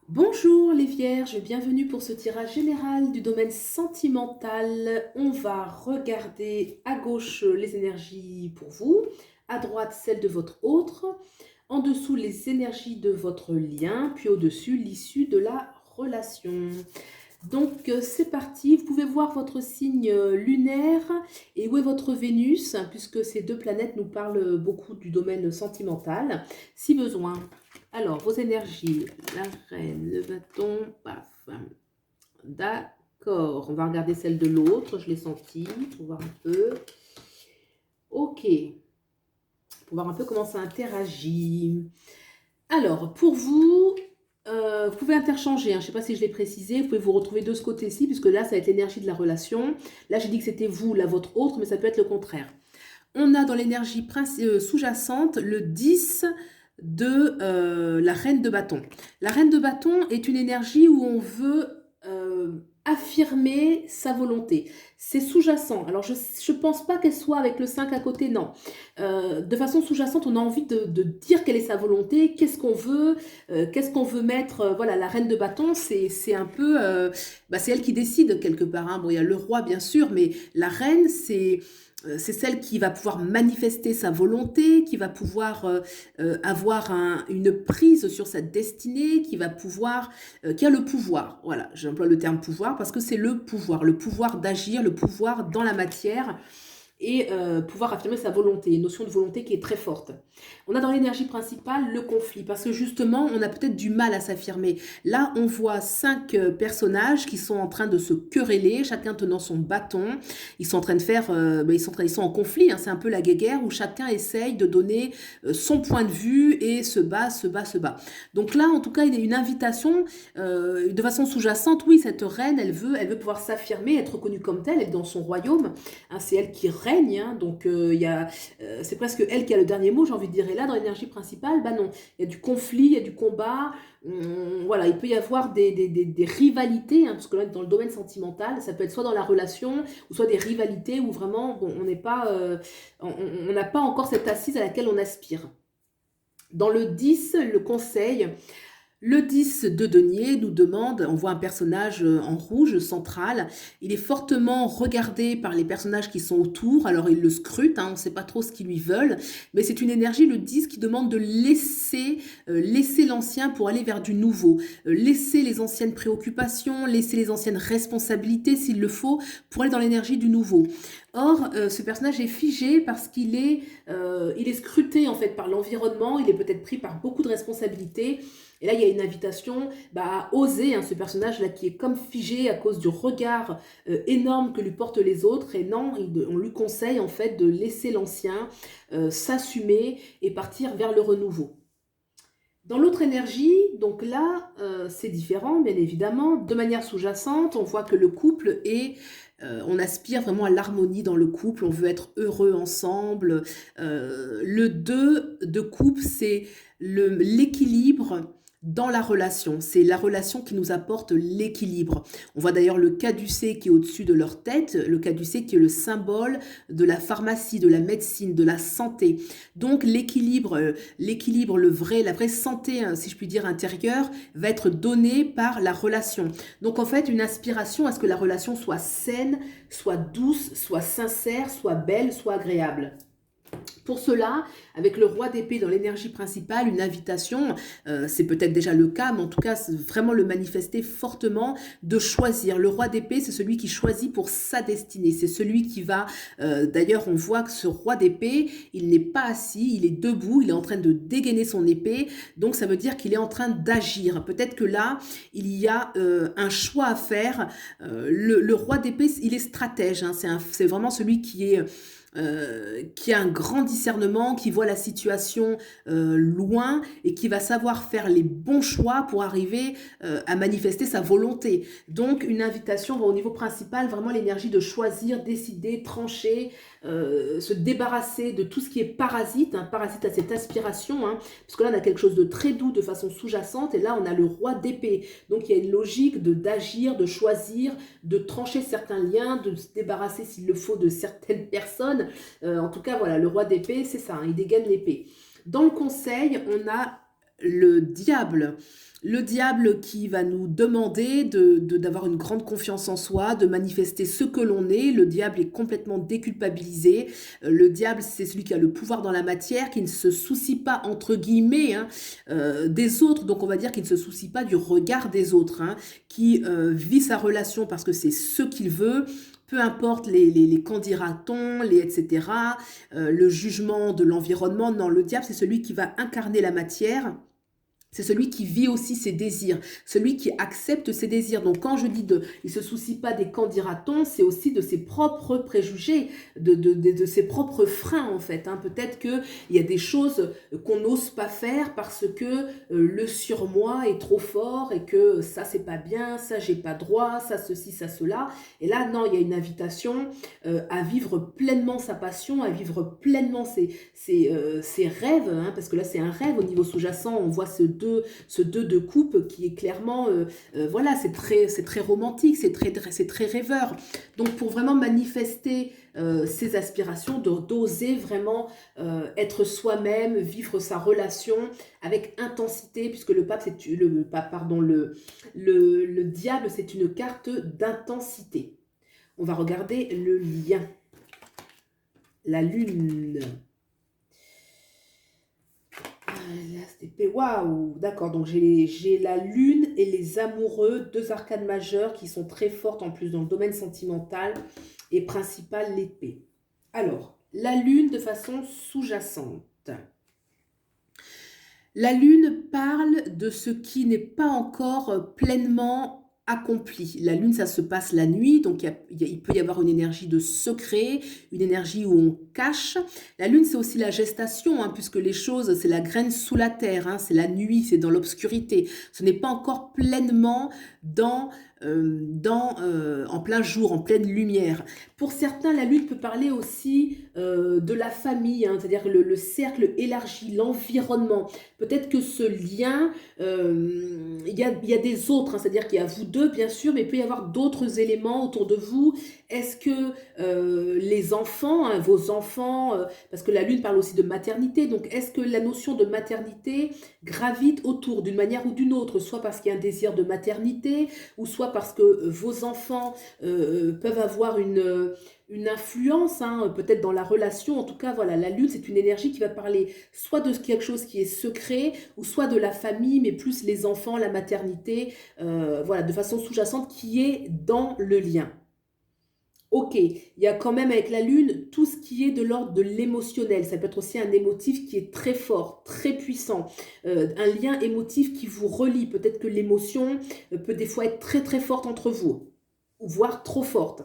Bonjour les Vierges, bienvenue pour ce tirage général du domaine sentimental. On va regarder à gauche les énergies pour vous, à droite celles de votre autre, en dessous les énergies de votre lien, puis au-dessus l'issue de la relation. Donc c'est parti, vous pouvez voir votre signe lunaire et où est votre Vénus, hein, puisque ces deux planètes nous parlent beaucoup du domaine sentimental, si besoin. Alors, vos énergies, la reine, le bâton, paf. D'accord, on va regarder celle de l'autre, je l'ai sentie, pour voir un peu. Ok, pour voir un peu comment ça interagit. Alors, pour vous, vous pouvez interchanger, hein, je ne sais pas si je l'ai précisé, vous pouvez vous retrouver de ce côté-ci, puisque là, ça va être l'énergie de la relation. Là, j'ai dit que c'était vous, là, votre autre, mais ça peut être le contraire. On a dans l'énergie sous-jacente le 10 de la reine de bâton. La reine de bâton est une énergie où on veut affirmer sa volonté. C'est sous-jacent. Alors, je ne pense pas qu'elle soit avec le 5 à côté, non. De façon sous-jacente, on a envie de dire quelle est sa volonté, qu'est-ce qu'on veut mettre. Voilà, la reine de bâton, c'est un peu... c'est elle qui décide quelque part, hein. Bon, il y a le roi, bien sûr, mais la reine, c'est celle qui va pouvoir manifester sa volonté, qui va pouvoir avoir une prise sur sa destinée, qui a le pouvoir. Voilà, j'emploie le terme pouvoir parce que c'est le pouvoir d'agir, le pouvoir dans la matière et pouvoir affirmer sa volonté, une notion de volonté qui est très forte. On a dans l'énergie principale le conflit, parce que justement, on a peut-être du mal à s'affirmer. Là, on voit 5 personnages qui sont en train de se quereller, chacun tenant son bâton. Ils sont en train de faire, ils sont en conflit, hein, c'est un peu la guéguerre où chacun essaye de donner son point de vue et se bat. Donc là, en tout cas, il y a une invitation de façon sous-jacente. Oui, cette reine, elle veut pouvoir s'affirmer, être reconnue comme telle, être dans son royaume. Hein, c'est elle qui règne, hein, donc c'est presque elle qui a le dernier mot, j'ai envie de dire. Et là, dans l'énergie principale, bah non, il y a du conflit, il y a du combat. Voilà, il peut y avoir des rivalités, hein, parce que là, dans le domaine sentimental, ça peut être soit dans la relation, ou soit des rivalités où vraiment, bon, on n'a pas encore cette assise à laquelle on aspire. Dans le 10, le conseil, le 10 de denier nous demande, on voit un personnage en rouge central, il est fortement regardé par les personnages qui sont autour, alors il le scrute, hein, on ne sait pas trop ce qu'ils lui veulent, mais c'est une énergie, le 10, qui demande de laisser l'ancien pour aller vers du nouveau, laisser les anciennes préoccupations, laisser les anciennes responsabilités s'il le faut, pour aller dans l'énergie du nouveau. Or, ce personnage est figé parce il est scruté en fait par l'environnement, il est peut-être pris par beaucoup de responsabilités. Et là, il y a une invitation à oser, hein, ce personnage-là qui est comme figé à cause du regard énorme que lui portent les autres. Et non, on lui conseille en fait de laisser l'ancien s'assumer et partir vers le renouveau. Dans l'autre énergie, donc là, c'est différent, bien évidemment. De manière sous-jacente, on voit que le couple on aspire vraiment à l'harmonie dans le couple, on veut être heureux ensemble. Le 2 de couple, c'est l'équilibre dans la relation. C'est la relation qui nous apporte l'équilibre. On voit d'ailleurs le caducée qui est au-dessus de leur tête, le caducée qui est le symbole de la pharmacie, de la médecine, de la santé. Donc l'équilibre, la vraie santé, hein, si je puis dire, intérieure, va être donnée par la relation. Donc en fait, une aspiration à ce que la relation soit saine, soit douce, soit sincère, soit belle, soit agréable. Pour cela, avec le roi d'épée dans l'énergie principale, une invitation, c'est peut-être déjà le cas, mais en tout cas, c'est vraiment le manifester fortement, de choisir. Le roi d'épée, c'est celui qui choisit pour sa destinée. C'est celui qui va... D'ailleurs, on voit que ce roi d'épée, il n'est pas assis, il est debout, il est en train de dégainer son épée. Donc, ça veut dire qu'il est en train d'agir. Peut-être que là, il y a un choix à faire. Le roi d'épée, il est stratège. Hein, c'est vraiment celui qui a un grand discernement, qui voit la situation loin et qui va savoir faire les bons choix pour arriver à manifester sa volonté. Donc une invitation au niveau principal, vraiment l'énergie de choisir, décider, trancher, se débarrasser de tout ce qui est parasite, hein, parasite à cette aspiration, hein, parce que là on a quelque chose de très doux de façon sous-jacente et là on a le roi d'épée. Donc il y a une logique d'agir, de choisir, de trancher certains liens, de se débarrasser s'il le faut de certaines personnes. En tout cas, voilà, le roi d'épée, c'est ça, hein, il dégaine l'épée. Dans le conseil, on a le diable. Le diable qui va nous demander d'avoir une grande confiance en soi, de manifester ce que l'on est. Le diable est complètement déculpabilisé. Le diable, c'est celui qui a le pouvoir dans la matière, qui ne se soucie pas, entre guillemets, hein, des autres. Donc on va dire qu'il ne se soucie pas du regard des autres, hein, qui vit sa relation parce que c'est ce qu'il veut. Peu importe les qu'en dira-t-on, les etc., le jugement de l'environnement. Non, le diable, c'est celui qui va incarner la matière. C'est celui qui vit aussi ses désirs, celui qui accepte ses désirs. Donc quand je dis il ne se soucie pas des qu'en dira-t-on, c'est aussi de ses propres préjugés, de ses propres freins en fait, hein. Peut-être qu'il y a des choses qu'on n'ose pas faire parce que le surmoi est trop fort et que ça c'est pas bien, ça j'ai pas droit, ça ceci, ça cela. Et là non, il y a une invitation à vivre pleinement sa passion, à vivre pleinement ses rêves, hein, parce que là c'est un rêve au niveau sous-jacent, on voit ce 2 de coupe qui est clairement, voilà, c'est très romantique, c'est très rêveur. Donc pour vraiment manifester ses aspirations, d'oser vraiment être soi-même, vivre sa relation avec intensité, puisque le pape, le diable, c'est une carte d'intensité. On va regarder le lien. La lune. Waouh, d'accord, donc j'ai la lune et les amoureux, deux arcanes majeures qui sont très fortes en plus dans le domaine sentimental et principal l'épée. Alors, la lune de façon sous-jacente. La lune parle de ce qui n'est pas encore pleinement accompli. La lune, ça se passe la nuit, donc il peut y avoir une énergie de secret, une énergie où on cache. La lune, c'est aussi la gestation, hein, puisque les choses, c'est la graine sous la terre, hein, c'est la nuit, c'est dans l'obscurité. Ce n'est pas encore pleinement en plein jour, en pleine lumière. Pour certains, la lune peut parler aussi de la famille, hein, c'est-à-dire le cercle élargi, l'environnement. Peut-être que ce lien, il y a des autres, hein, c'est-à-dire qu'il y a vous deux, bien sûr, mais il peut y avoir d'autres éléments autour de vous. Est-ce que les enfants, hein, vos enfants, parce que la lune parle aussi de maternité, donc est-ce que la notion de maternité gravite autour d'une manière ou d'une autre, soit parce qu'il y a un désir de maternité, ou soit parce que vos enfants peuvent avoir une influence, hein, peut-être dans la relation. En tout cas, voilà, la lune, c'est une énergie qui va parler soit de quelque chose qui est secret, ou soit de la famille, mais plus les enfants, la maternité, voilà, de façon sous-jacente qui est dans le lien. Ok, il y a quand même avec la lune tout ce qui est de l'ordre de l'émotionnel. Ça peut être aussi un émotif qui est très fort, très puissant, un lien émotif qui vous relie. Peut-être que l'émotion peut des fois être très très forte entre vous, voire trop forte.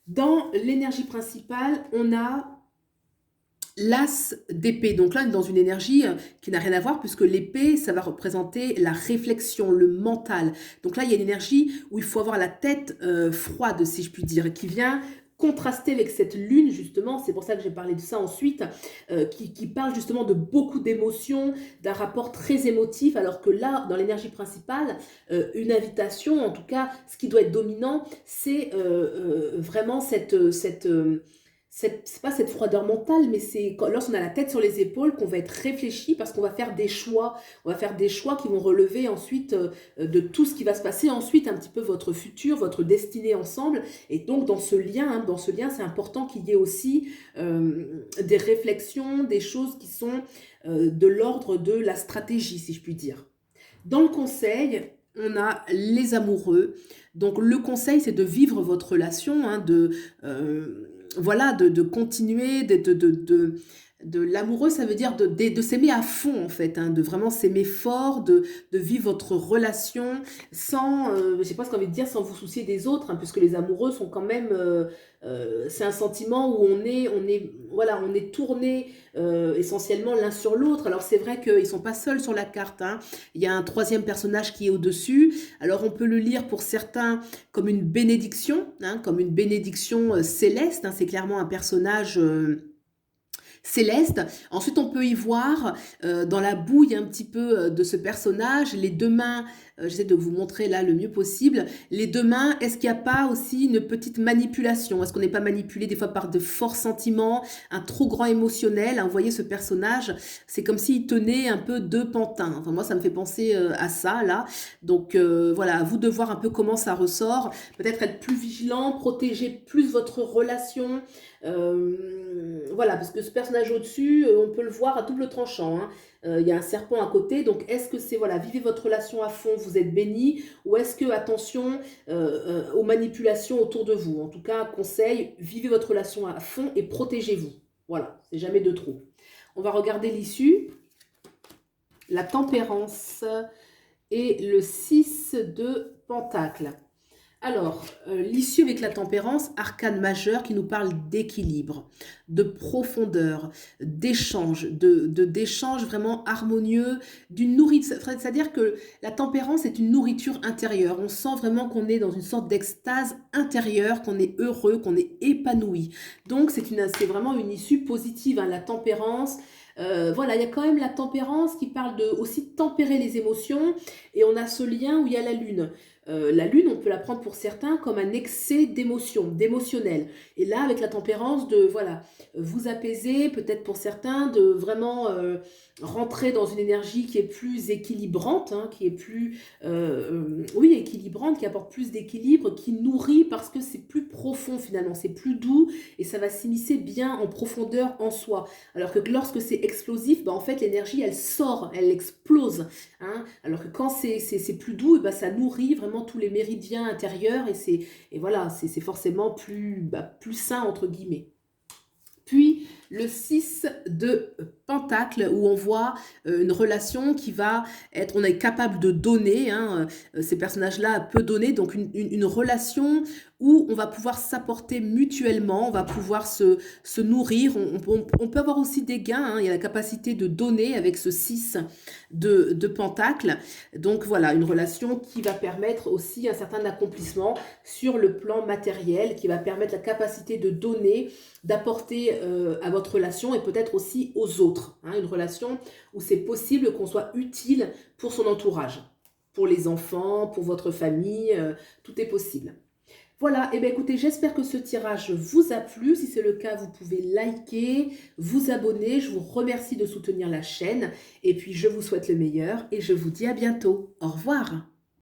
Dans l'énergie principale, on a l'as d'épée. Donc là, on est dans une énergie qui n'a rien à voir puisque l'épée, ça va représenter la réflexion, le mental. Donc là, il y a une énergie où il faut avoir la tête froide, si je puis dire, qui vient contraster avec cette lune, justement. C'est pour ça que j'ai parlé de ça ensuite, qui parle justement de beaucoup d'émotions, d'un rapport très émotif, alors que là, dans l'énergie principale, une invitation, en tout cas, ce qui doit être dominant, c'est vraiment c'est pas cette froideur mentale, mais c'est lorsqu'on a la tête sur les épaules qu'on va être réfléchi parce qu'on va faire des choix. On va faire des choix qui vont relever ensuite de tout ce qui va se passer ensuite, un petit peu votre futur, votre destinée ensemble. Et donc dans ce lien, c'est important qu'il y ait aussi des réflexions, des choses qui sont de l'ordre de la stratégie, si je puis dire. Dans le conseil, on a les amoureux. Donc le conseil, c'est de vivre votre relation, hein, voilà, de continuer, de l'amoureux, ça veut dire de s'aimer à fond en fait, hein, de vraiment s'aimer fort, de vivre votre relation sans, je sais pas ce qu'on veut dire, sans vous soucier des autres, hein, puisque les amoureux sont quand même, c'est un sentiment où on est tourné essentiellement l'un sur l'autre. Alors c'est vrai qu'ils sont pas seuls sur la carte, hein. Il y a un troisième personnage qui est au-dessus. Alors on peut le lire pour certains comme une bénédiction, hein, comme une bénédiction céleste, hein. C'est clairement un personnage céleste. Ensuite, on peut y voir dans la bouille un petit peu de ce personnage, les deux mains, j'essaie de vous montrer là le mieux possible, les deux mains, est-ce qu'il n'y a pas aussi une petite manipulation? Est-ce qu'on n'est pas manipulé des fois par de forts sentiments, un trop grand émotionnel, hein? Vous voyez ce personnage, c'est comme s'il tenait un peu deux pantins. Enfin, moi, ça me fait penser à ça là. Donc voilà, à vous de voir un peu comment ça ressort. Peut-être être plus vigilant, protéger plus votre relation. Voilà, parce que ce personnage au-dessus, on peut le voir à double tranchant, hein. Il y a un serpent à côté, donc est-ce que c'est, voilà, vivez votre relation à fond, vous êtes béni, ou est-ce que, attention aux manipulations autour de vous? En tout cas, conseil, vivez votre relation à fond et protégez-vous. Voilà, c'est jamais de trop. On va regarder l'issue. La tempérance et le 6 de Pentacle. Alors, l'issue avec la tempérance, arcane majeur qui nous parle d'équilibre, de profondeur, d'échange, d'échange vraiment harmonieux, d'une nourriture. C'est-à-dire que la tempérance est une nourriture intérieure. On sent vraiment qu'on est dans une sorte d'extase intérieure, qu'on est heureux, qu'on est épanoui. Donc, c'est vraiment une issue positive, hein, la tempérance. Voilà, il y a quand même la tempérance qui parle de aussi de tempérer les émotions, et on a ce lien où il y a la lune. La lune, on peut la prendre pour certains comme un excès d'émotion, d'émotionnel. Et là, avec la tempérance, de voilà, vous apaiser, peut-être pour certains, de vraiment rentrer dans une énergie qui est plus équilibrante, hein, qui est plus, oui, équilibrante, qui apporte plus d'équilibre, qui nourrit parce que c'est plus profond finalement, c'est plus doux et ça va s'immiscer bien en profondeur en soi. Alors que lorsque c'est explosif, bah, en fait, l'énergie, elle sort, elle explose, hein. Alors que quand c'est plus doux, et bah, ça nourrit vraiment tous les méridiens intérieurs et voilà, c'est forcément plus, bah, plus sain, entre guillemets. Puis le 6 de Pentacle, où on voit une relation qui va être, on est capable de donner, hein, ces personnages-là peuvent donner, donc une relation où on va pouvoir s'apporter mutuellement, on va pouvoir se nourrir, on peut avoir aussi des gains, hein, il y a la capacité de donner avec ce 6 de Pentacle, donc voilà, une relation qui va permettre aussi un certain accomplissement sur le plan matériel, qui va permettre la capacité de donner, d'apporter à votre relation et peut-être aussi aux autres, hein, une relation où c'est possible qu'on soit utile pour son entourage, pour les enfants, pour votre famille, tout est possible. Voilà, et bien écoutez, j'espère que ce tirage vous a plu. Si c'est le cas, vous pouvez liker, vous abonner. Je vous remercie de soutenir la chaîne et puis je vous souhaite le meilleur et je vous dis à bientôt. Au revoir.